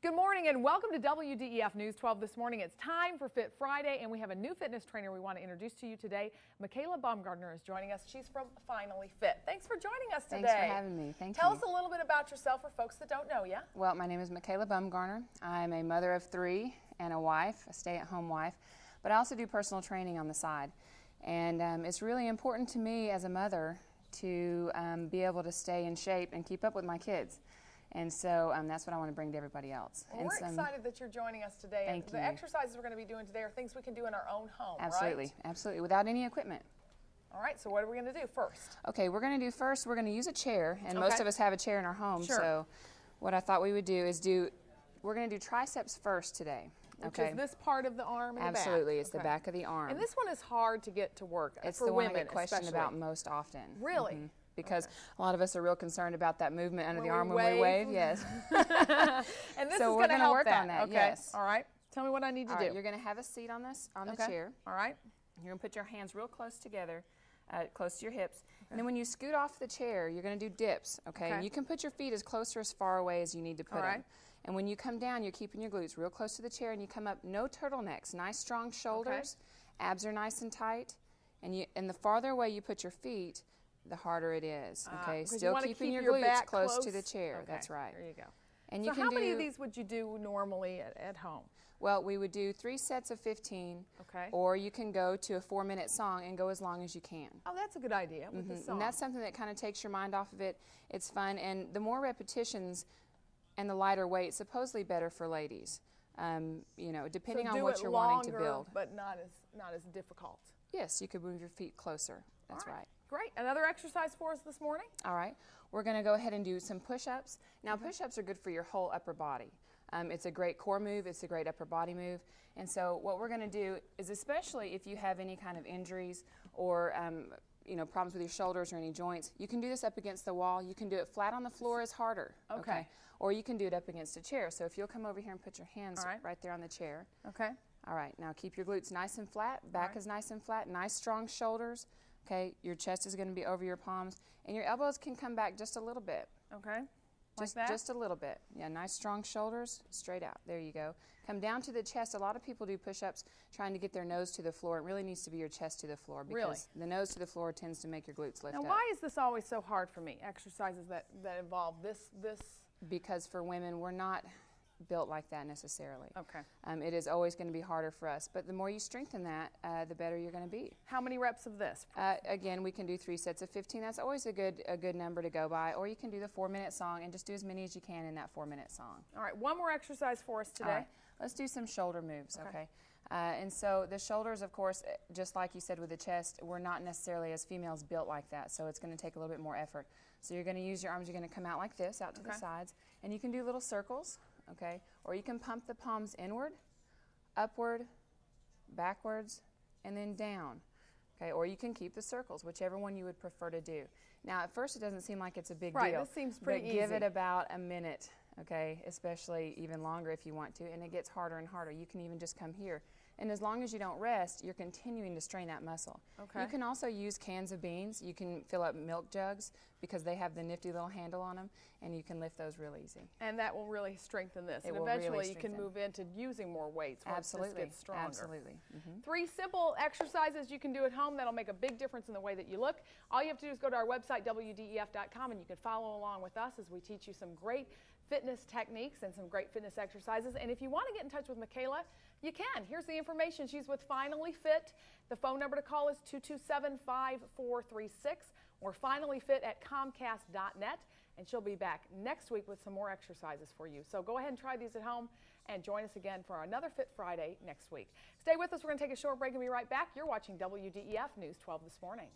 Good morning and welcome to WDEF News 12 this morning. It's time for Fit Friday and we have a new fitness trainer we want to introduce to you today. Michaela Baumgartner is joining us. She's from Finally Fit. Thanks for joining us today. Thanks for having me. Thank you. Tell us a little bit about yourself for folks that don't know you. Well, my name is Michaela Baumgartner. I'm a mother of 3 and a wife, a stay-at-home wife, but I also do personal training on the side. And it's really important to me as a mother to be able to stay in shape and keep up with my kids. And so that's what I want to bring to everybody else. Well, we're excited that you're joining us today. Thank you. The exercises we're going to be doing today are things we can do in our own home, Absolutely, right? absolutely, without any equipment. All right, so what are we going to do first? Okay, we're going to use a chair, and most of us have a chair in our home. Sure. So what I thought we would do is we're going to do triceps first today. Which is this part of the arm and the back. Absolutely, it's the back of the arm. And this one is hard to get to work it's for the one women, I get questioned especially. about most often. Really? Because a lot of us are real concerned about that movement under When the arm we when we wave. Yes. And this So is we're going to help work on that. Okay. Yes. All right. Tell me what I need to do. You're going to have a seat on the chair. All right. You're going to put your hands real close together, close to your hips. And then when you scoot off the chair, you're going to do dips. Okay. And you can put your feet as close or as far away as you need to put them. And when you come down, you're keeping your glutes real close to the chair, and you come up, no turtlenecks, nice strong shoulders, abs are nice and tight, and the farther away you put your feet, the harder it is. Okay, still keeping your glutes close to the chair. That's right. There you go. And so how many of these would you do normally at home? Well, we would do 3 sets of 15. Okay. Or you can go to a 4-minute song and go as long as you can. Oh, that's a good idea with the song. And that's something that kind of takes your mind off of it. It's fun, and the more repetitions and the lighter weight, supposedly better for ladies. You know, depending on what you're wanting to build. But not as difficult. Yes, you could move your feet closer. That's right. Great. Another exercise for us this morning? All right. We're going to go ahead and do some push-ups. Now, push-ups are good for your whole upper body. It's a great core move. It's a great upper body move. And so what we're going to do is, especially if you have any kind of injuries or you know, problems with your shoulders or any joints, you can do this up against the wall. You can do it flat on the floor is harder. Okay. Or you can do it up against a chair. So if you'll come over here and put your hands right there on the chair. Okay. All right. Now keep your glutes nice and flat. Back is nice and flat. Nice strong shoulders. Okay. Your chest is going to be over your palms, and your elbows can come back just a little bit. Okay. Just a little bit. Yeah, nice strong shoulders, straight out. There you go. Come down to the chest. A lot of people do push-ups trying to get their nose to the floor. It really needs to be your chest to the floor, because the nose to the floor tends to make your glutes lift up. Now, why is this always so hard for me, exercises that involve this? Because for women, we're not built like that necessarily. Okay. It is always going to be harder for us, but the more you strengthen that, the better you're going to be. How many reps of this? Again, we can do 3 sets of 15. That's always a good number to go by. Or you can do the 4-minute song and just do as many as you can in that 4-minute song. All right. One more exercise for us today. All right. Let's do some shoulder moves. Okay. And so the shoulders, of course, just like you said with the chest, we're not necessarily as females built like that, so it's going to take a little bit more effort. So you're going to use your arms. You're going to come out like this, out to the sides, and you can do little circles. Okay, or you can pump the palms inward, upward, backwards, and then down. Okay, or you can keep the circles, whichever one you would prefer to do. Now, at first, it doesn't seem like it's a big deal. Right, this seems pretty easy. Give it about a minute, okay, especially even longer if you want to, and it gets harder and harder. You can even just come here. And as long as you don't rest, you're continuing to strain that muscle. Okay. You can also use cans of beans. You can fill up milk jugs because they have the nifty little handle on them, and you can lift those real easy. And that will really strengthen this. It and will eventually really you can move into using more weights once this gets stronger. Absolutely. 3 simple exercises you can do at home that'll make a big difference in the way that you look. All you have to do is go to our website, WDEF.com, and you can follow along with us as we teach you some great fitness techniques and some great fitness exercises. And if you want to get in touch with Michaela, you can. Here's the information. She's with Finally Fit. The phone number to call is 227-5436 or finallyfit@comcast.net. And she'll be back next week with some more exercises for you. So go ahead and try these at home and join us again for another Fit Friday next week. Stay with us. We're going to take a short break and be right back. You're watching WDEF News 12 this morning.